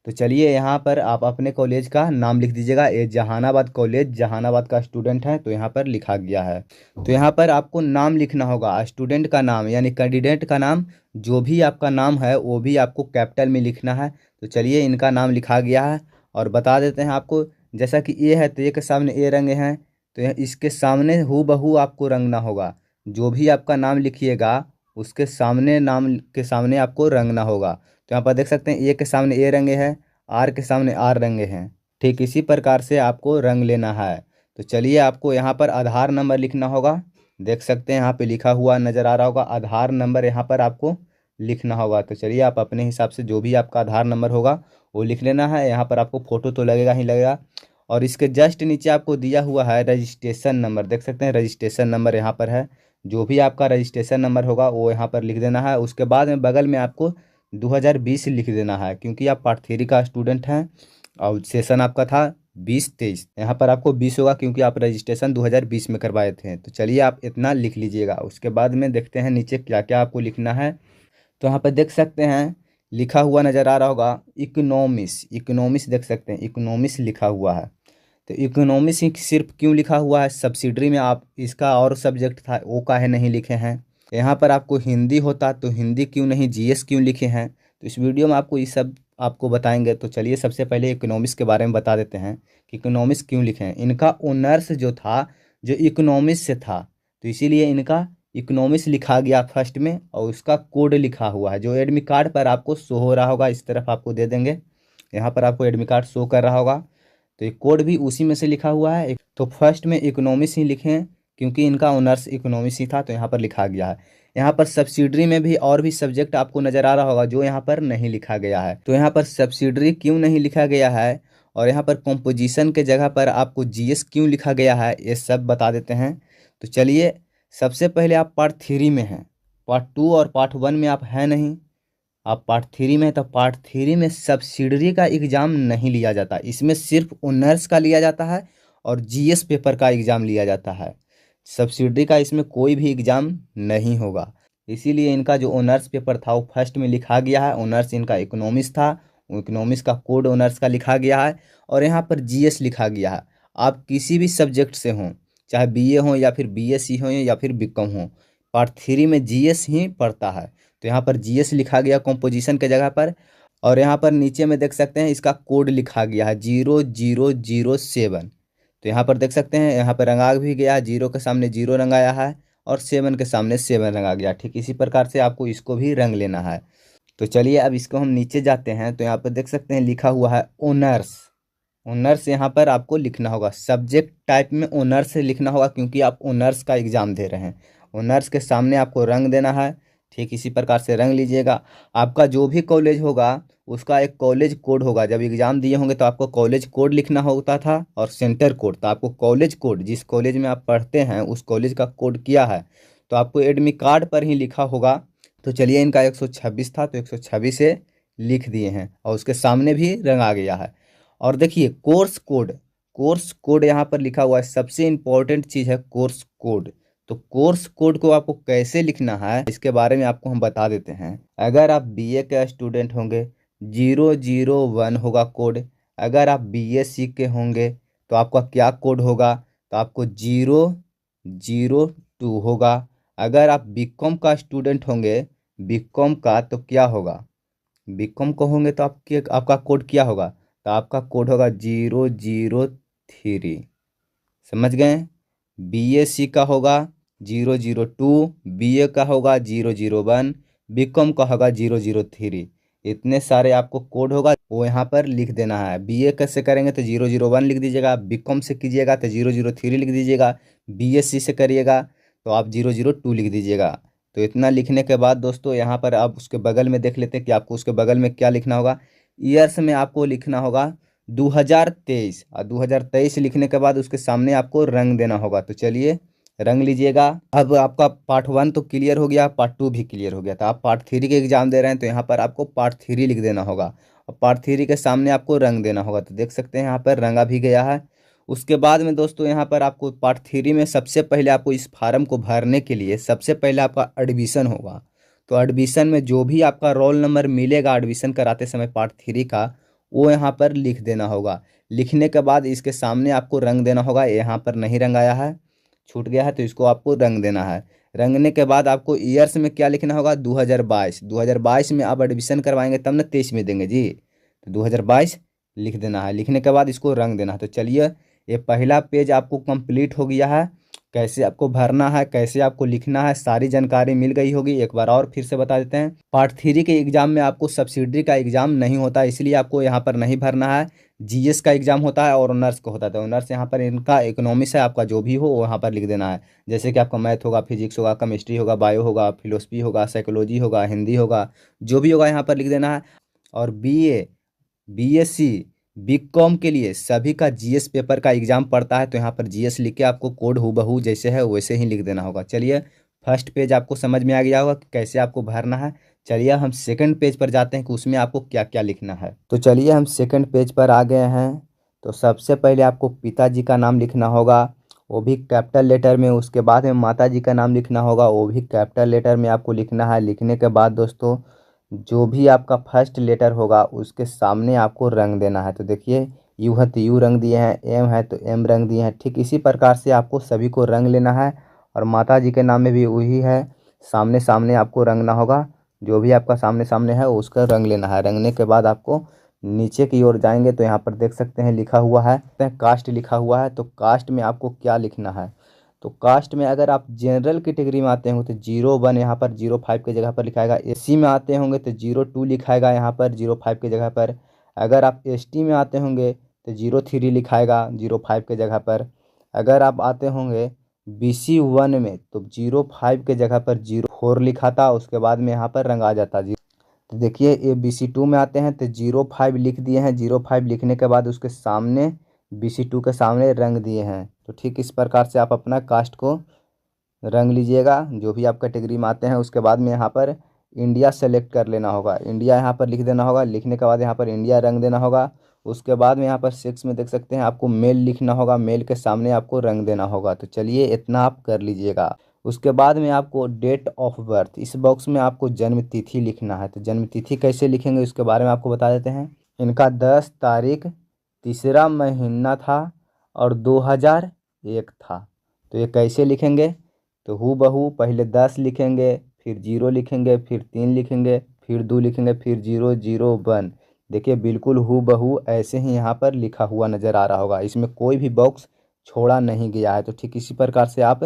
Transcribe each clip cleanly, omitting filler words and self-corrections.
तो चलिए यहाँ पर आप अपने कॉलेज का नाम लिख दीजिएगा। ये जहानाबाद कॉलेज जहानाबाद का स्टूडेंट है, तो यहाँ पर लिखा गया है। तो यहाँ पर आपको नाम लिखना होगा, स्टूडेंट का नाम यानी कैंडिडेट का नाम, जो भी आपका नाम है वो भी आपको कैपिटल में लिखना है। तो चलिए इनका नाम लिखा गया है और बता देते हैं आपको। जैसा कि ए है तो ए के सामने ए रंगे हैं, तो इसके सामने हूबहू आपको रंगना होगा। जो भी आपका नाम लिखिएगा उसके सामने नाम के सामने आपको रंगना होगा। तो यहाँ पर देख सकते हैं ए के सामने ए रंगे हैं, आर के सामने आर रंगे हैं। ठीक इसी प्रकार से आपको रंग लेना है। तो चलिए आपको यहाँ पर आधार नंबर लिखना होगा। देख सकते हैं यहाँ पे लिखा हुआ नज़र आ रहा होगा, आधार नंबर यहाँ पर आपको लिखना होगा। तो चलिए आप अपने हिसाब से जो भी आपका आधार नंबर होगा वो लिख लेना है। यहाँ पर आपको फ़ोटो तो लगेगा ही लगेगा। और इसके जस्ट नीचे आपको दिया हुआ है रजिस्ट्रेशन नंबर। देख सकते हैं रजिस्ट्रेशन नंबर यहाँ पर है। जो भी आपका रजिस्ट्रेशन नंबर होगा वो यहाँ पर लिख देना है। उसके बाद में बगल में आपको 2020 लिख देना है, क्योंकि आप पार्ट 3 का स्टूडेंट हैं और सेशन आपका था 2023। यहाँ पर आपको 20 होगा क्योंकि आप रजिस्ट्रेशन 2020 में करवाए थे। तो चलिए आप इतना लिख लीजिएगा। उसके बाद में देखते हैं नीचे क्या क्या आपको लिखना है। तो यहाँ पर देख सकते हैं लिखा हुआ नज़र आ रहा होगा इकोनॉमिक्स। इकोनॉमिक्स देख सकते हैं, इकोनॉमिक्स लिखा हुआ है। तो इकोनॉमिक्स ही सिर्फ क्यों लिखा हुआ है? सब्सिडरी में आप इसका और सब्जेक्ट था वो काहे नहीं लिखे हैं? यहाँ पर आपको हिंदी होता तो हिंदी क्यों नहीं, जीएस क्यों लिखे हैं? तो इस वीडियो में आपको ये सब आपको बताएंगे। तो चलिए सबसे पहले इकोनॉमिक्स के बारे में बता देते हैं कि इकोनॉमिक्स क्यों लिखे हैं। इनका ऑनर्स जो था जो इकोनॉमिक्स से था, तो इसीलिए इनका इकोनॉमिक्स लिखा गया फर्स्ट में, और उसका कोड लिखा हुआ है जो एडमिट कार्ड पर आपको शो हो रहा होगा। इस तरफ आपको दे देंगे, यहाँ पर आपको एडमिट कार्ड शो कर रहा होगा। तो ये कोड भी उसी में से लिखा हुआ है। तो फर्स्ट में इकोनॉमिक्स ही लिखें क्योंकि इनका ऑनर्स इकोनॉमिक्स ही था, तो यहाँ पर लिखा गया है। यहाँ पर सब्सिडरी में भी और भी सब्जेक्ट आपको नज़र आ रहा होगा जो यहाँ पर नहीं लिखा गया है। तो यहाँ पर सब्सिडरी क्यों नहीं लिखा गया है और यहाँ पर कॉम्पोजिशन के जगह पर आपको जीएस क्यों लिखा गया है, ये सब बता देते हैं। तो चलिए सबसे पहले आप पार्ट 3 में हैं, पार्ट 2 और पार्ट 1 में आप हैं नहीं। आप पार्ट 3 में हैं तो पार्ट 3 में सब्सिडरी का एग्ज़ाम नहीं लिया जाता। इसमें सिर्फ ऑनर्स का लिया जाता है और जीएस पेपर का एग्ज़ाम लिया जाता है। सब्सिडरी का इसमें कोई भी एग्ज़ाम नहीं होगा। इसीलिए इनका जो ऑनर्स पेपर था वो फर्स्ट में लिखा गया है। ऑनर्स इनका इकोनॉमिक्स था, इकोनॉमिक्स का कोड ऑनर्स का लिखा गया है और यहाँ पर जीएस लिखा गया है। आप किसी भी सब्जेक्ट से हों, चाहे बीए हो या फिर बीएससी हो या फिर बीकॉम हो, पार्ट 3 में जीएस ही पढ़ता है। तो यहाँ पर जीएस लिखा गया कंपोजिशन के जगह पर। और यहाँ पर नीचे में देख सकते हैं इसका कोड लिखा गया है 0007। तो यहाँ पर देख सकते हैं यहाँ पर रंगा भी गया है, 0 के सामने 0 रंगाया है और 7 के सामने 7 रंगा गया। ठीक इसी प्रकार से आपको इसको भी रंग लेना है। तो चलिए अब इसको हम नीचे जाते हैं। तो यहाँ पर देख सकते हैं लिखा हुआ है ऑनर्स। ऑनर्स यहाँ पर आपको लिखना होगा, सब्जेक्ट टाइप में ऑनर्स लिखना होगा क्योंकि आप ऑनर्स का एग्ज़ाम दे रहे हैं। ऑनर्स के सामने आपको रंग देना है। ठीक इसी प्रकार से रंग लीजिएगा। आपका जो भी कॉलेज होगा उसका एक कॉलेज कोड होगा। जब एग्ज़ाम दिए होंगे तो आपको कॉलेज कोड लिखना होता था और सेंटर कोड। तो आपको कॉलेज कोड, जिस कॉलेज में आप पढ़ते हैं उस कॉलेज का कोड किया है तो आपको एडमिट कार्ड पर ही लिखा होगा। तो चलिए इनका 126 था तो 126 से लिख दिए हैं और उसके सामने भी रंग आ गया है। और देखिए कोर्स कोड, कोर्स कोड यहाँ पर लिखा हुआ है। सबसे इम्पोर्टेंट चीज़ है कोर्स कोड। तो कोर्स कोड को आपको कैसे लिखना है इसके बारे में आपको हम बता देते हैं। अगर आप बीए के स्टूडेंट होंगे 001 होगा कोड। अगर आप बीएससी के होंगे तो आपका क्या कोड होगा? तो आपको 002 होगा। अगर आप बीकॉम का स्टूडेंट होंगे, बीकॉम का, तो क्या होगा? बीकॉम को होंगे तो आपका कोड क्या होगा? तो आपका कोड होगा 003। समझ गए? बीएससी का होगा 002, बीए का होगा 001, बीकॉम का होगा 003। इतने सारे आपको कोड होगा वो यहाँ पर लिख देना है। बीए कैसे करेंगे तो 001 लिख दीजिएगा, बीकॉम से कीजिएगा तो 003 लिख दीजिएगा, बीएससी से करिएगा तो आप 002 लिख दीजिएगा। तो इतना लिखने के बाद दोस्तों यहाँ पर आप उसके बगल में देख लेते हैं कि आपको उसके बगल में क्या लिखना होगा। ईयर्स में आपको लिखना होगा 2023 और 2023 लिखने के बाद उसके सामने आपको रंग देना होगा। तो चलिए रंग लीजिएगा। अब आपका पार्ट 1 तो क्लियर हो गया, पार्ट 2 भी क्लियर हो गया। तो आप पार्ट 3 के एग्जाम दे रहे हैं तो यहाँ पर आपको पार्ट 3 लिख देना होगा और पार्ट 3 के सामने आपको रंग देना होगा। तो देख सकते हैं यहाँ पर रंगा भी गया है। उसके बाद में दोस्तों यहाँ पर आपको पार्ट 3 में सबसे पहले आपको इस फार्म को भरने के लिए सबसे पहले आपका एडमिशन होगा। तो एडमिशन में जो भी आपका रोल नंबर मिलेगा एडमिशन कराते समय पार्ट 3 का, वो यहाँ पर लिख देना होगा। लिखने के बाद इसके सामने आपको रंग देना होगा। यहाँ पर नहीं रंग आया है, छूट गया है, तो इसको आपको रंग देना है। रंगने के बाद आपको ईयर्स में क्या लिखना होगा, 2022। 2022 में आप एडमिशन करवाएंगे तब ना 23 में देंगे जी, तो 2022 लिख देना है। लिखने के बाद इसको रंग देना है। तो चलिए, ये पहला पेज आपको कंप्लीट हो गया है। कैसे आपको भरना है, कैसे आपको लिखना है, सारी जानकारी मिल गई होगी। एक बार और फिर से बता देते हैं, पार्ट 3 के एग्जाम में आपको सब्सिडी का एग्जाम नहीं होता, इसलिए आपको यहाँ पर नहीं भरना है। जीएस का एग्जाम होता है और ऑनर्स का होता है। तो ऑनर्स यहाँ पर इनका इकोनॉमिक्स है, आपका जो भी हो वो यहाँ पर लिख देना है। जैसे कि आपका मैथ होगा, फिजिक्स होगा, केमिस्ट्री होगा, बायो होगा, फिलोसफी होगा, साइकोलॉजी होगा, हिंदी होगा, जो भी होगा यहाँ पर लिख देना है। और बीए, बीएससी, बीकॉम के लिए सभी का जीएस पेपर का एग्जाम पड़ता है। तो यहाँ पर जीएस लिख के आपको कोड हूबहू जैसे है वैसे ही लिख देना होगा। चलिए, फर्स्ट पेज आपको समझ में आ गया होगा कि कैसे आपको भरना है। चलिए हम सेकंड पेज पर जाते हैं कि उसमें आपको क्या क्या लिखना है। तो चलिए हम सेकंड पेज पर आ गए हैं। तो सबसे पहले आपको पिताजी का नाम लिखना होगा, वो भी कैपिटल लेटर में। उसके बाद में माता जी का नाम लिखना होगा, वो भी कैपिटल लेटर में आपको लिखना है। लिखने के बाद दोस्तों, जो भी आपका फर्स्ट लेटर होगा उसके सामने आपको रंग देना है। तो देखिए, यू है तो यू रंग दिए हैं, एम है तो एम रंग दिए हैं। ठीक इसी प्रकार से आपको सभी को रंग लेना है। और माता जी के नाम में भी वही है, सामने सामने आपको रंगना होगा। जो भी आपका सामने सामने है उसका रंग लेना है। रंगने के बाद आपको नीचे की ओर जाएंगे तो यहाँ पर देख सकते हैं लिखा हुआ है कास्ट लिखा हुआ है। तो कास्ट में आपको क्या लिखना है, तो कास्ट में अगर आप जनरल कैटेगरी में आते होंगे तो 01 यहाँ पर 05 की जगह पर लिखाएगा। एससी में आते होंगे तो 02 लिखाएगा यहाँ पर 05 की जगह पर। अगर आप एसटी में आते होंगे तो 03 लिखाएगा 05 के जगह पर। अगर आप आते होंगे बीसी 1 में तो 05 के जगह पर 04 लिखा था, उसके बाद में यहाँ पर रंग आ जाता। तो देखिए, ये BC2 में आते हैं तो 05 लिख दिए हैं। 05 लिखने के बाद उसके सामने BC2 के सामने रंग दिए हैं। तो ठीक इस प्रकार से आप अपना कास्ट को रंग लीजिएगा जो भी आप कैटेगरी में आते हैं। उसके बाद में यहाँ पर इंडिया सेलेक्ट कर लेना होगा, इंडिया यहाँ पर लिख देना होगा। लिखने के बाद यहाँ पर इंडिया रंग देना होगा। उसके बाद में यहाँ पर 6 में देख सकते हैं आपको मेल लिखना होगा, मेल के सामने आपको रंग देना होगा। तो चलिए, इतना आप कर लीजिएगा। उसके बाद में आपको डेट ऑफ बर्थ, इस बॉक्स में आपको जन्म तिथि लिखना है। तो जन्म तिथि कैसे लिखेंगे उसके बारे में आपको बता देते हैं। इनका 10 तारीख तीसरा महीना था और 2001 था। तो ये कैसे लिखेंगे, तो हूबहू पहले 10 लिखेंगे, फिर 0 लिखेंगे, फिर 3 लिखेंगे, फिर 2 लिखेंगे, फिर 001। देखिए, बिल्कुल हूबहू ऐसे ही यहाँ पर लिखा हुआ नज़र आ रहा होगा, इसमें कोई भी बॉक्स छोड़ा नहीं गया है। तो ठीक इसी प्रकार से आप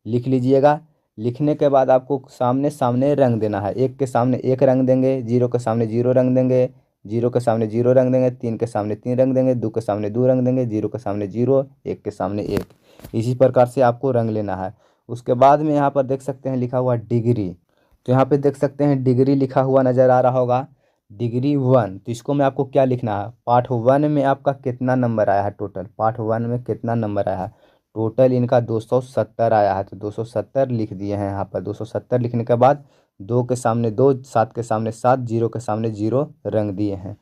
लिख लीजिएगा। लिखने के बाद आपको सामने सामने रंग देना है। एक के सामने एक रंग देंगे, 0 के सामने 0 रंग देंगे, 0 के सामने 0 रंग देंगे, 3 के सामने 3 रंग देंगे, 2 के सामने 2 रंग देंगे, 0 के सामने 0, 1 के सामने 1। इसी प्रकार से आपको रंग लेना है। उसके बाद में यहाँ पर देख सकते हैं लिखा हुआ डिग्री। तो यहाँ पे देख सकते हैं डिग्री लिखा हुआ नज़र आ रहा होगा, डिग्री 1। तो इसको में आपको क्या लिखना है, पार्ट 1 में आपका कितना नंबर आया है, टोटल पार्ट 1 में कितना नंबर आया है। टोटल इनका 270 आया है। तो 270 लिख दिए हैं यहाँ पर। 270 लिखने के बाद 2 के सामने 2, 7 के सामने 7, 0 के सामने 0 रंग दिए हैं।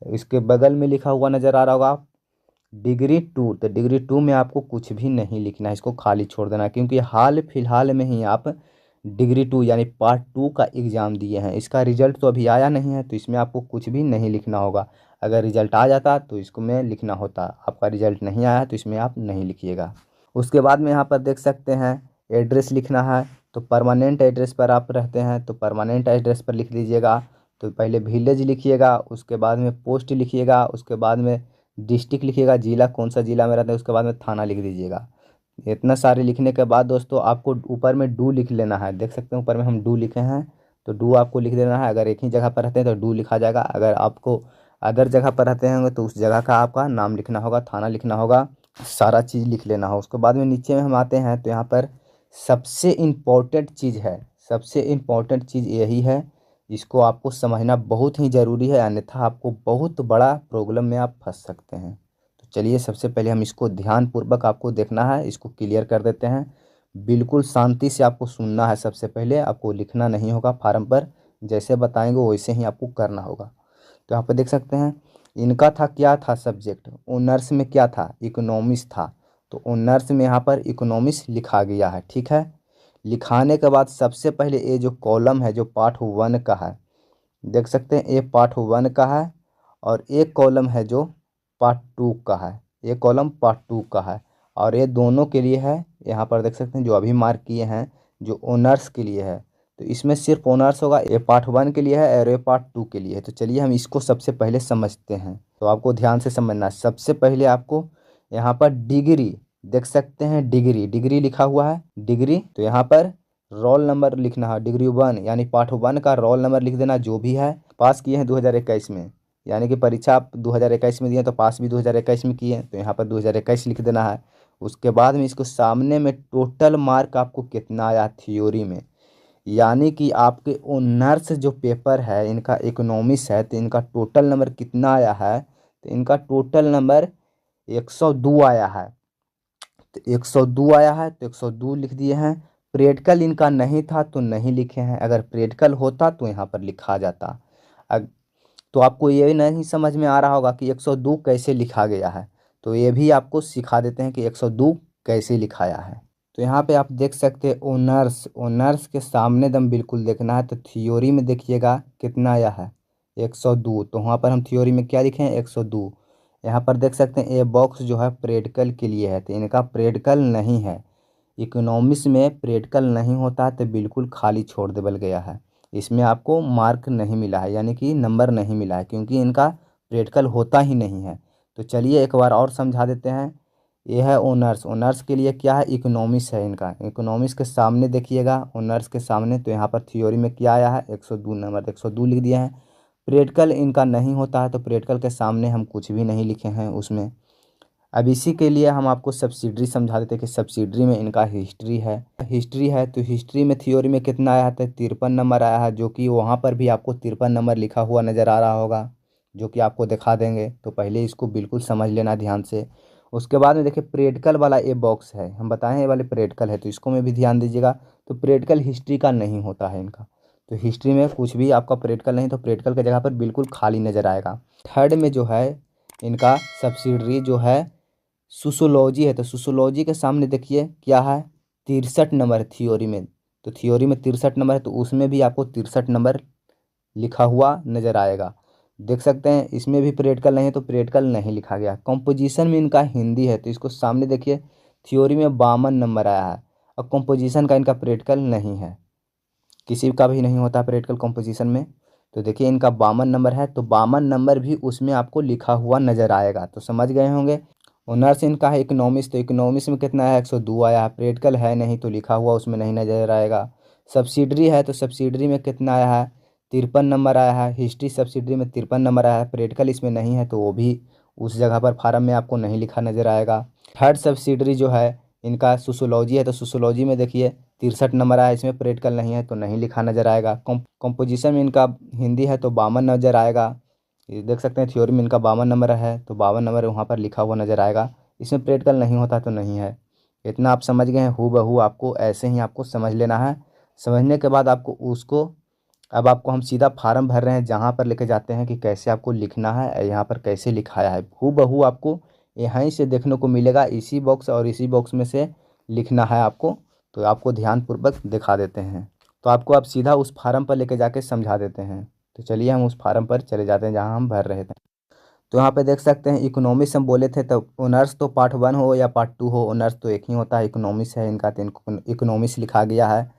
इसके बगल में लिखा हुआ नज़र आ रहा होगा डिग्री 2। तो डिग्री 2 में आपको कुछ भी नहीं लिखना है, इसको खाली छोड़ देना है, क्योंकि हाल फिलहाल में ही आप डिग्री 2 यानी पार्ट 2 का एग्ज़ाम दिए हैं। इसका रिजल्ट तो अभी आया नहीं है, तो इसमें आपको कुछ भी नहीं लिखना होगा। अगर रिजल्ट आ जाता तो इसको में लिखना होता। आपका रिजल्ट नहीं आया तो इसमें आप नहीं लिखिएगा। उसके बाद में यहाँ पर देख सकते हैं एड्रेस लिखना है। तो परमानेंट एड्रेस पर आप रहते हैं तो परमानेंट एड्रेस पर लिख लीजिएगा। तो पहले विलेज लिखिएगा, उसके बाद में पोस्ट लिखिएगा, उसके बाद में डिस्ट्रिक्ट लिखिएगा, जिला कौन सा जिला में रहता है, उसके बाद में थाना लिख दीजिएगा। इतना सारे लिखने के बाद दोस्तों आपको ऊपर में डू लिख लेना है। देख सकते हैं ऊपर में हम डू लिखे हैं, तो डू आपको लिख देना है। अगर एक ही जगह पर रहते हैं तो डू लिखा जाएगा। अगर आपको अदर जगह पर रहते होंगे तो उस जगह का आपका नाम लिखना होगा, थाना लिखना होगा, सारा चीज़ लिख लेना हो। उसके बाद में नीचे में हम आते हैं तो यहाँ पर सबसे इम्पोर्टेंट चीज़ है, सबसे इम्पोर्टेंट चीज़ यही है, इसको आपको समझना बहुत ही ज़रूरी है, अन्यथा आपको बहुत बड़ा प्रॉब्लम में आप फंस सकते हैं। तो चलिए, सबसे पहले हम इसको ध्यानपूर्वक आपको देखना है, इसको क्लियर कर देते हैं। बिल्कुल शांति से आपको सुनना है। सबसे पहले आपको लिखना नहीं होगा फार्म पर, जैसे बताएंगे वैसे ही आपको करना होगा। तो यहाँ पर देख सकते हैं इनका था, क्या था सब्जेक्ट, ऑनर्स में क्या था, इकोनॉमिक्स था। तो ऑनर्स में यहाँ पर इकोनॉमिक्स लिखा गया है। ठीक है, लिखाने के बाद सबसे पहले ये जो कॉलम है जो पार्ट 1 का है, देख सकते हैं ये पार्ट 1 का है और एक कॉलम है जो पार्ट 2 का है, एक कॉलम पार्ट 2 का है। और ये दोनों के लिए है, यहाँ पर देख सकते हैं जो अभी मार्क किए हैं जो ओनर्स के लिए है। तो इसमें सिर्फ ओनर्स होगा, ये पार्ट 1 के लिए है और ये पार्ट 2 के लिए है। तो चलिए हम इसको सबसे पहले समझते हैं। तो आपको ध्यान से समझना है। सबसे पहले आपको यहाँ पर डिग्री देख सकते हैं, डिग्री डिग्री लिखा हुआ है डिग्री। तो यहाँ पर रोल नंबर लिखना है, डिग्री 1 यानी पार्ट 1 का रोल नंबर लिख देना जो भी है। पास किए हैं 2021 में, यानी कि परीक्षा आप 2021 में दिए तो पास भी 2021 में किए हैं, तो यहाँ पर 2021 लिख देना है। उसके बाद में इसको सामने में टोटल मार्क आपको कितना आया थ्योरी में, यानी कि आपके ऑनर्स जो पेपर है इनका इकोनॉमिक्स है, तो इनका टोटल नंबर कितना आया है। तो इनका टोटल नंबर 102 आया है। तो 102 आया है तो 102 लिख दिए हैं। प्रैक्टिकल इनका नहीं था तो नहीं लिखे हैं, अगर प्रैक्टिकल होता तो यहाँ पर लिखा जाता। अग तो आपको ये नहीं समझ में आ रहा होगा कि 102 कैसे लिखा गया है, तो ये भी आपको सिखा देते हैं कि 102 कैसे लिखाया है। तो यहाँ पे आप देख सकते हैं ओनर्स, ओनर्स के सामने दम बिल्कुल देखना है। तो थ्योरी में देखिएगा कितना आया है 102, तो वहाँ पर हम थ्योरी में क्या लिखे हैं 102। यहाँ पर देख सकते हैं ये बॉक्स जो है प्रैक्टिकल के लिए है, तो इनका प्रैक्टिकल नहीं है। इकोनॉमिक्स में प्रैक्टिकल नहीं होता तो बिल्कुल खाली छोड़ देवल गया है, इसमें आपको मार्क नहीं मिला है, यानी कि नंबर नहीं मिला है, क्योंकि इनका प्रैक्टिकल होता ही नहीं है। तो चलिए एक बार और समझा देते हैं। ये है ओनर्स, ओनर्स के लिए क्या है इकोनॉमिक्स है इनका। इकोनॉमिक्स के सामने देखिएगा ओनर्स के सामने, तो यहाँ पर थ्योरी में क्या आया है 102 नंबर, 102 लिख दिया है। प्रैक्टिकल इनका नहीं होता है तो प्रैक्टिकल के सामने हम कुछ भी नहीं लिखे हैं उसमें। अब इसी के लिए हम आपको सब्सिडरी समझा देते हैं कि सब्सिडरी में इनका हिस्ट्री है, हिस्ट्री है। तो हिस्ट्री में थ्योरी में कितना आया है 53 नंबर आया है, जो कि वहाँ पर भी आपको 53 नंबर लिखा हुआ नज़र आ रहा होगा, जो कि आपको दिखा देंगे। तो पहले इसको बिल्कुल समझ लेना ध्यान से। उसके बाद में देखिए प्रैक्टिकल वाला ये बॉक्स है, हम बताएं ये वाले प्रैक्टिकल है, तो इसको में भी ध्यान दीजिएगा। तो प्रैक्टिकल हिस्ट्री का नहीं होता है इनका, तो हिस्ट्री में कुछ भी आपका प्रैक्टिकल नहीं, तो प्रैक्टिकल की जगह पर बिल्कुल खाली नज़र आएगा। थर्ड में जो है इनका सब्सिडरी जो है सोशियोलॉजी है, तो सोशियोलॉजी के सामने देखिए क्या है 63 नंबर है थ्योरी में। तो थ्योरी में 63 नंबर है, तो उसमें भी आपको 63 नंबर लिखा हुआ नज़र आएगा। देख सकते हैं इसमें भी प्रैक्टिकल नहीं है तो प्रैक्टिकल नहीं लिखा गया। कंपोजिशन में इनका हिंदी है, तो इसको सामने देखिए थ्योरी में 52 नंबर आया है, और कंपोजिशन का इनका प्रैक्टिकल नहीं है, किसी का भी नहीं होता प्रैक्टिकल कंपोजिशन में। तो देखिए इनका 52 नंबर है, तो 52 नंबर भी उसमें आपको लिखा हुआ नज़र आएगा। तो समझ गए होंगे। ऑनर्स इनका है इकोनॉमिक्स, तो इकोनॉमिक्स में कितना है 102 आया है। प्रैक्टिकल है नहीं तो लिखा हुआ उसमें नहीं नज़र आएगा। सब्सिडरी है, तो सब्सिडरी में कितना आया है 53 नंबर आया है। हिस्ट्री सब्सिडरी में 53 नंबर आया है, प्रैक्टिकल इसमें नहीं है तो वो भी उस जगह पर फार्म में आपको नहीं लिखा नज़र आएगा। थर्ड सब्सिडरी जो है इनका सोशियोलॉजी है, तो सोशियोलॉजी में देखिए 63 नंबर आया, इसमें प्रैक्टिकल नहीं है तो नहीं लिखा नज़र आएगा। कंपोजिशन में इनका हिंदी है तो 52 नज़र आएगा। ये देख सकते हैं थ्योरी में इनका 52 नंबर है, तो 52 नंबर वहाँ पर लिखा हुआ नज़र आएगा। इसमें प्रैक्टिकल नहीं होता तो नहीं है। इतना आप समझ गए हैं, हूबहू आपको ऐसे ही आपको समझ लेना है। समझने के बाद आपको उसको, अब आपको हम सीधा फार्म भर रहे हैं जहाँ पर लेके जाते हैं कि कैसे आपको लिखना है, यहाँ पर कैसे लिखाया है हूबहू आपको यहीं से देखने को मिलेगा, इसी बॉक्स और इसी बॉक्स में से लिखना है आपको। तो आपको ध्यानपूर्वक दिखा देते हैं, तो आपको आप सीधा उस फार्म पर लेके जाके समझा देते हैं। तो चलिए हम उस फार्म पर चले जाते हैं जहाँ हम भर रहे थे। तो यहाँ पे देख सकते हैं इकोनॉमिक्स हम बोले थे, तो ऑनर्स तो पार्ट 1 हो या पार्ट 2 हो, ऑनर्स तो एक ही होता है। इकोनॉमिक्स है इनका, तो इकोनॉमिक्स लिखा गया है।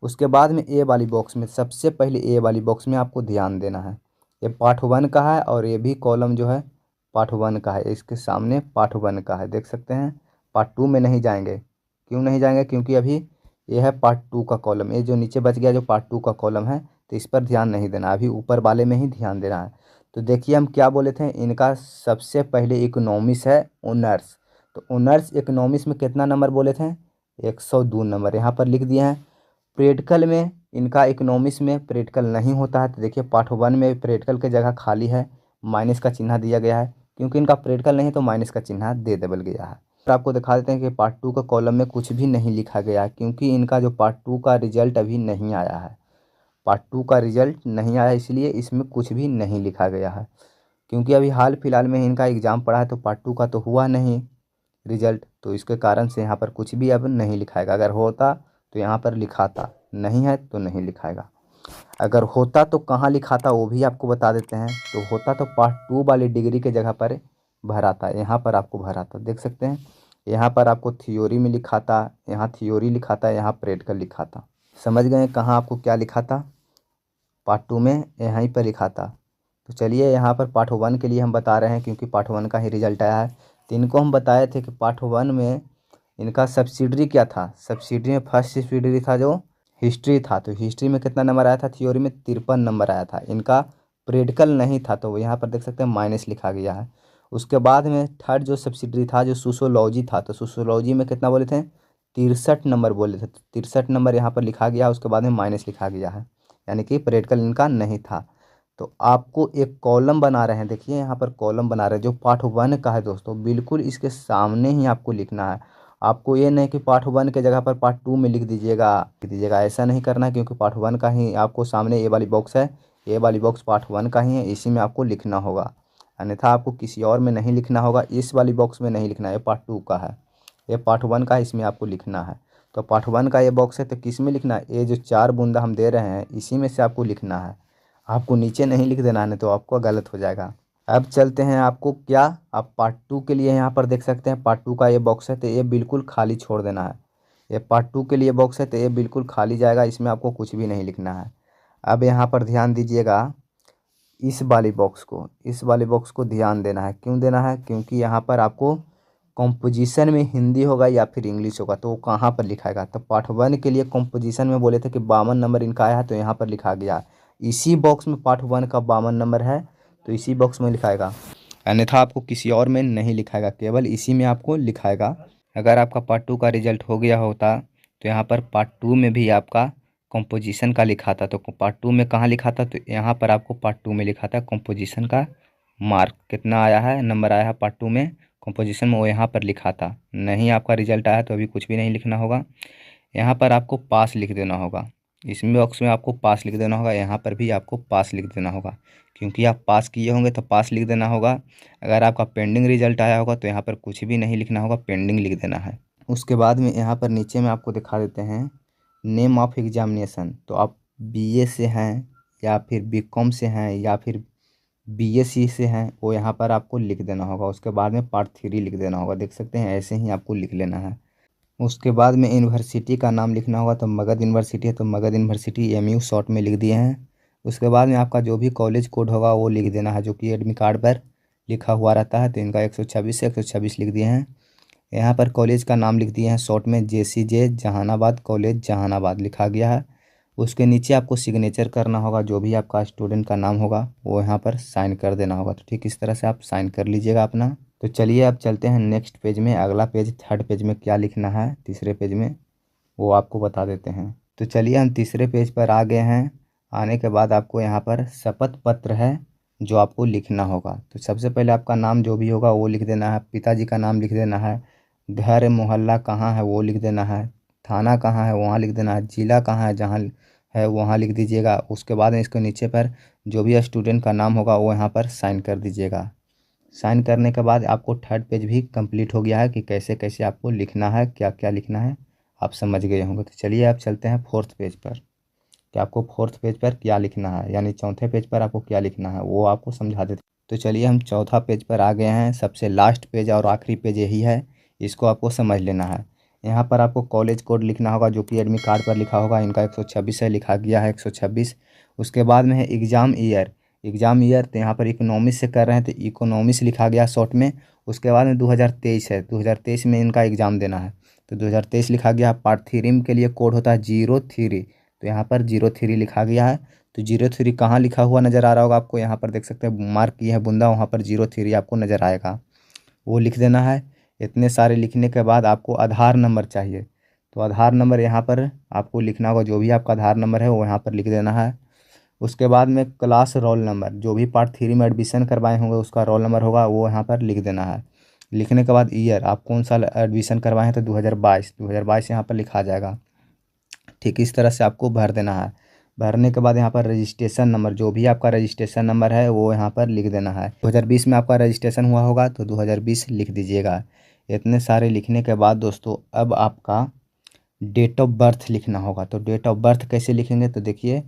उसके बाद में ए वाली बॉक्स में, सबसे पहले ए वाली बॉक्स में आपको ध्यान देना है। ये पार्ट 1 का है और ये भी कॉलम जो है पार्ट 1 का है, इसके सामने पार्ट 1 का है, देख सकते हैं। पार्ट 2 में नहीं जाएंगे, क्यों नहीं जाएंगे, क्योंकि अभी ये है पार्ट 2 का कॉलम, ये जो नीचे बच गया जो पार्ट 2 का कॉलम है, तो इस पर ध्यान नहीं देना, अभी ऊपर वाले में ही ध्यान देना है। तो देखिए हम क्या बोले थे, इनका सबसे पहले इकोनॉमिक्स है ऑनर्स, तो ऑनर्स इकोनॉमिक्स में कितना नंबर बोले थे 102 नंबर यहाँ पर लिख दिए हैं। प्रैक्टिकल में इनका इकोनॉमिक्स में प्रैक्टिकल नहीं होता है, तो देखिए पार्ट 1 में प्रैक्टिकल की जगह खाली है, माइनस का चिन्ह दिया गया है, क्योंकि इनका प्रैक्टिकल नहीं तो माइनस का चिन्ह दे देवल गया है। तो आपको दिखा देते हैं कि पार्ट 2 का कॉलम में कुछ भी नहीं लिखा गया है, क्योंकि इनका जो पार्ट 2 का रिजल्ट अभी नहीं आया है, पार्ट 2 का रिजल्ट नहीं आया, इसलिए इसमें कुछ भी नहीं लिखा गया है। क्योंकि अभी हाल फिलहाल में इनका एग्ज़ाम पड़ा है, तो पार्ट 2 का तो हुआ नहीं रिजल्ट, तो इसके कारण से यहाँ पर कुछ भी अब नहीं लिखाएगा। अगर होता तो यहाँ पर लिखाता, नहीं है तो नहीं लिखाएगा। अगर होता तो कहाँ लिखा था वो भी आपको बता देते हैं। तो होता तो पार्ट 2 वाली डिग्री के जगह पर भरा था, यहाँ पर आपको भरा था, देख सकते हैं। यहाँ पर आपको थ्योरी में लिखा था, यहाँ थ्योरी लिखा था, यहाँ प्रैक्टिकल लिखा था। समझ गए कहाँ आपको क्या लिखा था? पार्ट 2 में यहीं पर लिखा था। तो चलिए यहाँ पर पार्ट 1 के लिए हम बता रहे हैं, क्योंकि पार्ट 1 का ही रिजल्ट आया है। तो इनको हम बताए थे कि पार्ट 1 में इनका सब्सिडरी क्या था। सब्सिडरी में फर्स्ट सब्सिडरी था जो हिस्ट्री था। तो हिस्ट्री में कितना नंबर आया था? थ्योरी में 53 नंबर आया था। इनका प्रैक्टिकल नहीं था, तो यहाँ पर देख सकते हैं माइनस लिखा गया है। उसके बाद में थर्ड जो सब्सिडरी था जो सोशियोलॉजी था, तो सोशियोलॉजी में कितना बोले थे? 63 नंबर बोले थे। तो 63 नंबर यहाँ पर लिखा गया, उसके बाद में माइनस लिखा गया है, यानी कि प्रैक्टिकल इनका नहीं था। तो आपको एक कॉलम बना रहे हैं, देखिए यहाँ पर कॉलम बना रहे हैं जो पार्ट 1 का है दोस्तों, बिल्कुल इसके सामने ही आपको लिखना है। आपको ये नहीं कि पार्ट 1 के जगह पर पार्ट 2 में लिख दीजिएगा, ऐसा नहीं करना, क्योंकि पार्ट 1 का ही आपको सामने ये वाली बॉक्स है, ये वाली बॉक्स पार्ट 1 का ही है, इसी में आपको लिखना होगा। अन्यथा आपको किसी और में नहीं लिखना होगा, इस वाली बॉक्स में नहीं लिखना है, ये पार्ट 2 का है, ये पार्ट 1 का है, इसमें आपको लिखना है। तो पार्ट 1 का ये बॉक्स है, तो किस में लिखना है? ये जो 4 बूंदा हम दे रहे हैं इसी में से आपको लिखना है, आपको नीचे नहीं लिख देना है, नहीं तो आपको गलत हो जाएगा। अब चलते हैं, आपको क्या, आप पार्ट 2 के लिए यहाँ पर देख सकते हैं पार्ट 2 का ये बॉक्स है, तो ये बिल्कुल खाली छोड़ देना है। ये पार्ट 2 के लिए बॉक्स है, तो ये बिल्कुल खाली जाएगा, इसमें आपको कुछ भी नहीं लिखना है। अब यहाँ पर ध्यान दीजिएगा, इस वाली बॉक्स को ध्यान देना है। क्यों देना है? क्योंकि यहाँ पर आपको कॉम्पोजिशन में हिंदी होगा या फिर इंग्लिश होगा, तो वो कहाँ पर लिखाएगा? तो पार्ट 1 के लिए कॉम्पोजिशन में बोले थे कि 52 नंबर इनका आया है, तो यहाँ पर लिखा गया इसी बॉक्स में पार्ट 1 का 52 नंबर है, तो इसी बॉक्स में लिखाएगा, अन्यथा आपको किसी और में नहीं लिखाएगा, केवल इसी में आपको लिखाएगा। अगर आपका पार्ट 2 का रिजल्ट हो गया होता तो यहाँ पर पार्ट 2 में भी आपका कंपोजिशन का लिखा था, तो पार्ट 2 में कहाँ लिखा था? तो यहाँ पर आपको पार्ट 2 में लिखा था कंपोजिशन का मार्क कितना आया है, नंबर आया है पार्ट 2 में कंपोजिशन में, वो यहाँ पर लिखा था। नहीं आपका रिजल्ट आया तो अभी कुछ भी नहीं लिखना होगा, यहाँ पर आपको पास लिख देना होगा। इसमें बॉक्स में आपको पास लिख देना होगा, यहाँ पर भी आपको पास लिख देना होगा, क्योंकि आप पास किए होंगे तो पास लिख देना होगा। अगर आपका पेंडिंग रिजल्ट आया होगा तो यहाँ पर कुछ भी नहीं लिखना होगा, पेंडिंग लिख देना है। उसके बाद में यहाँ पर नीचे में आपको दिखा देते हैं नेम ऑफ एग्जामिनेशन। तो आप बीए से हैं या फिर बीकॉम से हैं या फिर बीएससी से हैं, वो यहाँ पर आपको लिख देना होगा। उसके बाद में पार्ट 3 लिख देना होगा, देख सकते हैं ऐसे ही आपको लिख लेना है। उसके बाद में यूनिवर्सिटी का नाम लिखना होगा, तो मगध यूनिवर्सिटी है तो मगध यूनिवर्सिटी एमयू शॉर्ट में लिख दिए हैं। उसके बाद में आपका जो भी कॉलेज कोड होगा वो लिख देना है, जो कि एडमिट कार्ड पर लिखा हुआ रहता है। तो इनका 126 से 126 लिख दिए हैं। यहाँ पर कॉलेज का नाम लिख दिए हैं शॉर्ट में, JCJ जहानाबाद कॉलेज जहानाबाद लिखा गया है। उसके नीचे आपको सिग्नेचर करना होगा, जो भी आपका स्टूडेंट का नाम होगा वो यहाँ पर साइन कर देना होगा। तो ठीक इस तरह से आप साइन कर लीजिएगा अपना। तो चलिए अब चलते हैं नेक्स्ट पेज में, अगला पेज थर्ड पेज में क्या लिखना है तीसरे पेज में, वो आपको बता देते हैं। तो चलिए हम तीसरे पेज पर आ गए हैं। आने के बाद आपको यहाँ पर शपथ पत्र है जो आपको लिखना होगा। तो सबसे पहले आपका नाम जो भी होगा वो लिख देना है, पिताजी का नाम लिख देना है, घर मोहल्ला कहाँ है वो लिख देना है, थाना कहाँ है वहाँ लिख देना है, ज़िला कहाँ है जहाँ है वहाँ लिख दीजिएगा। उसके बाद में इसके नीचे पर जो भी स्टूडेंट का नाम होगा वो यहाँ पर साइन कर दीजिएगा। साइन करने के बाद आपको थर्ड पेज भी कंप्लीट हो गया है कि कैसे कैसे आपको लिखना है, क्या क्या लिखना है, आप समझ गए होंगे। तो चलिए आप चलते हैं फोर्थ पेज पर कि आपको फोर्थ पेज पर क्या लिखना है, यानी चौथे पेज पर आपको क्या लिखना है वो आपको समझा देते। तो चलिए हम चौथा पेज पर आ गए हैं। सबसे लास्ट पेज और आखिरी पेज यही है, इसको आपको समझ लेना है। यहाँ पर आपको कॉलेज कोड लिखना होगा, जो कि एडमिट कार्ड पर लिखा होगा। इनका 126 है, लिखा गया है 126। उसके बाद में है एग्ज़ाम ईयर। तो यहाँ पर इकोनॉमिक्स से कर रहे हैं तो इकोनॉमिक्स लिखा गया शॉर्ट में। उसके बाद में 2023 है, 2023 में इनका एग्ज़ाम देना है, तो 2023 लिखा गया। पार्ट 3 के लिए कोड होता है 03, तो यहाँ पर 03 लिखा गया है। तो 03 कहाँ लिखा हुआ नज़र आ रहा होगा आपको? यहाँ पर देख सकते हैं मार्क किया है बूंदा, वहाँ पर 03 आपको नज़र आएगा, वो लिख देना है। इतने सारे लिखने के बाद आपको आधार नंबर चाहिए, तो आधार नंबर यहाँ पर आपको लिखना होगा, जो भी आपका आधार नंबर है वो यहाँ पर लिख देना है। उसके बाद में क्लास रोल नंबर, जो भी पार्ट 3 में एडमिशन करवाए होंगे उसका रोल नंबर होगा वो यहाँ पर लिख देना है। लिखने के बाद ईयर, आप कौन साल एडमिशन करवाए हैं, तो 2022 यहाँ पर लिखा जाएगा। ठीक इस तरह से आपको भर देना है। भरने के बाद यहाँ पर रजिस्ट्रेशन नंबर, जो भी आपका रजिस्ट्रेशन नंबर है वो यहाँ पर लिख देना है। 2020 में आपका रजिस्ट्रेशन हुआ होगा तो 2020 लिख दीजिएगा। इतने सारे लिखने के बाद दोस्तों अब आपका डेट ऑफ बर्थ लिखना होगा। तो डेट ऑफ बर्थ कैसे लिखेंगे? तो देखिए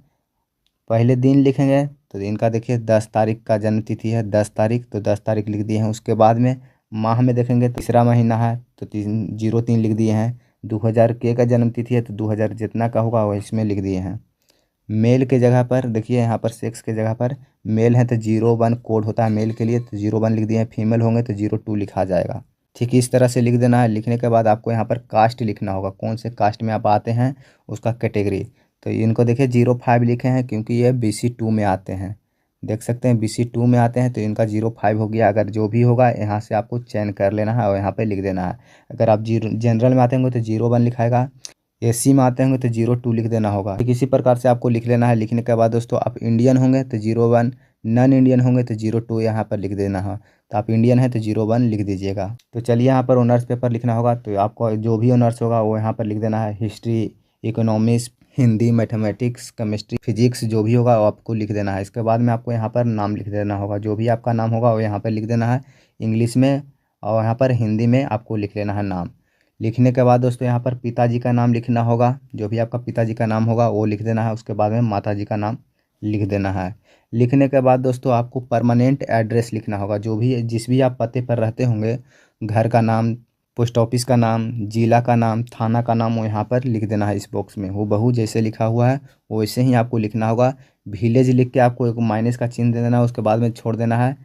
पहले दिन लिखेंगे तो इनका देखिए 10 तारीख का जन्म तिथि है, 10 तारीख, तो 10 तारीख लिख दिए हैं। उसके बाद में माह में देखेंगे तीसरा महीना है तो 03 लिख दिए हैं। 2000 के का जन्म तिथि है तो 2000 जितना का होगा वो इसमें लिख दिए हैं। मेल के जगह पर देखिए यहाँ पर सेक्स के जगह पर मेल है तो 01 कोड होता है मेल के लिए, तो 01 लिख दिए हैं। फीमेल होंगे तो 02 लिखा जाएगा। ठीक इस तरह से लिख देना है। लिखने के बाद आपको यहाँ पर कास्ट लिखना होगा, कौन से कास्ट में आप आते हैं उसका कैटेगरी। तो इनको देखिए 05 लिखे हैं क्योंकि ये BC2 में आते हैं, देख सकते हैं BC2 में आते हैं तो इनका 05 हो गया। अगर जो भी होगा यहाँ से आपको चयन कर लेना है और यहाँ पे लिख देना है। अगर आप जनरल में आते होंगे तो 01 लिखाएगा, AC में आते होंगे तो 02 लिख देना होगा। तो किसी प्रकार से आपको लिख लेना है। लिखने के बाद दोस्तों आप इंडियन होंगे तो 01, नॉन इंडियन होंगे तो 02 यहाँ पर लिख देना है। तो आप इंडियन है तो 01 लिख दीजिएगा। तो चलिए यहाँ पर ऑनर्स पेपर लिखना होगा, तो आपको जो भी ऑनर्स होगा वो यहाँ पर लिख देना है। History, economics, Hindi, mathematics, chemistry, physics जो भी होगा वो आपको लिख देना है। इसके बाद में आपको यहाँ पर नाम लिख देना होगा, जो भी आपका नाम होगा वो यहाँ पर लिख देना है इंग्लिश में, और यहाँ पर हिंदी में आपको लिख लेना है नाम। लिखने के बाद दोस्तों यहाँ पर पिताजी का नाम लिखना होगा, जो भी आपका पिताजी का नाम होगा वो लिख देना है। उसके बाद में माताजी का नाम लिख देना है। लिखने के बाद दोस्तों आपको परमानेंट एड्रेस लिखना होगा, जो भी जिस भी आप पते पर रहते होंगे, घर का नाम, पोस्ट ऑफिस का नाम, जिला का नाम, थाना का नाम, वो यहाँ पर लिख देना है इस बॉक्स में। वो बहू जैसे लिखा हुआ है वैसे ही आपको लिखना होगा। विलेज लिख के आपको एक माइनस का चिन्ह दे देना है, उसके बाद में छोड़ देना है।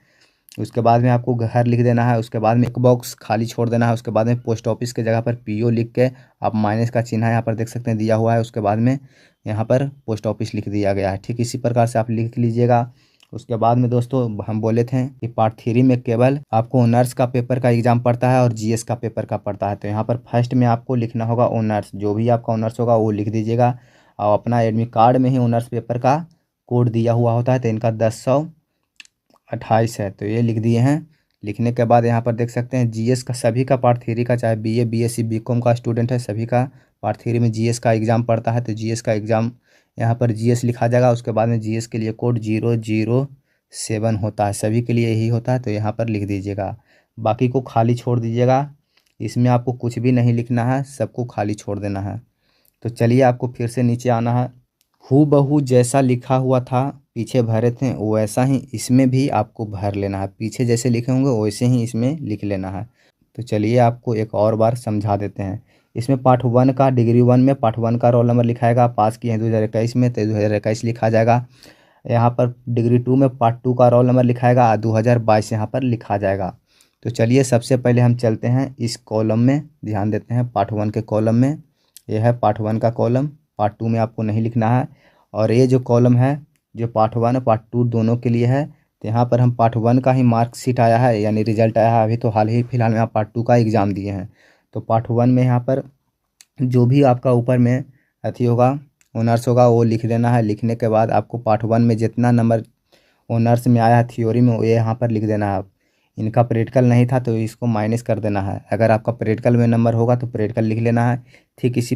उसके बाद में आपको घर लिख देना है, उसके बाद में एक बॉक्स खाली छोड़ देना है। उसके बाद में पोस्ट ऑफिस के जगह पर PO लिख के आप माइनस का चिन्ह यहाँ पर देख सकते हैं दिया हुआ है, उसके बाद में यहाँ पर पोस्ट ऑफिस लिख दिया गया है। ठीक इसी प्रकार से आप लिख लीजिएगा। उसके बाद में दोस्तों हम बोले थे कि पार्ट 3 में केवल आपको ऑनर्स का पेपर का एग्जाम पड़ता है और GS का पेपर का पड़ता है। तो यहाँ पर फर्स्ट में आपको लिखना होगा ऑनर्स, जो भी आपका ऑनर्स होगा वो लिख दीजिएगा। और अपना एडमिट कार्ड में ही ऑनर्स पेपर का कोड दिया हुआ होता है, तो इनका 1028 है, तो ये लिख दिए हैं। लिखने के बाद यहाँ पर देख सकते हैं GS का सभी का पार्ट 3 का, चाहे BA, BSc, BCom का स्टूडेंट है, सभी का पार्ट 3 में GS का एग्ज़ाम पड़ता है। तो GS का एग्ज़ाम यहाँ पर GS लिखा जाएगा। उसके बाद में GS के लिए कोड 007 होता है, सभी के लिए यही होता है, तो यहाँ पर लिख दीजिएगा। बाकी को खाली छोड़ दीजिएगा, इसमें आपको कुछ भी नहीं लिखना है, सबको खाली छोड़ देना है। तो चलिए आपको फिर से नीचे आना है। हूबहू जैसा लिखा हुआ था पीछे भरे थे वैसा ही इसमें भी आपको भर लेना है, पीछे जैसे लिखे होंगे वैसे ही इसमें लिख लेना है। तो चलिए आपको एक और बार समझा देते हैं। इसमें पार्ट 1 का डिग्री 1 में पार्ट 1 का रोल नंबर लिखाएगा, पास किए हैं 2021 में तो 2021 लिखा जाएगा। यहाँ पर डिग्री 2 में पार्ट 2 का रोल नंबर लिखाएगा, 2022 यहाँ पर लिखा जाएगा। तो चलिए सबसे पहले हम चलते हैं इस कॉलम में, ध्यान देते हैं पार्ट 1 के कॉलम में। यह है पार्ट 1 का कॉलम, पार्ट 2 में आपको नहीं लिखना है। और ये जो कॉलम है जो पार्ट 1 और पार्ट 2 दोनों के लिए है, तो यहाँ पर हम पार्ट 1 का ही मार्कशीट आया है, यानी रिजल्ट आया है। अभी तो हाल ही फिलहाल में आप पार्ट 2 का एग्ज़ाम दिए हैं। तो पार्ट 1 में यहाँ पर जो भी आपका ऊपर में अथी होगा ऑनर्स होगा वो लिख देना है। लिखने के बाद आपको पार्ट 1 में जितना नंबर ऑनर्स में आया है थ्योरी में वो यहाँ पर लिख देना है। इनका प्रैक्टिकल नहीं था तो इसको माइनस कर देना है। अगर आपका प्रैक्टिकल में नंबर होगा तो प्रैक्टिकल लिख लेना है। ठीक इसी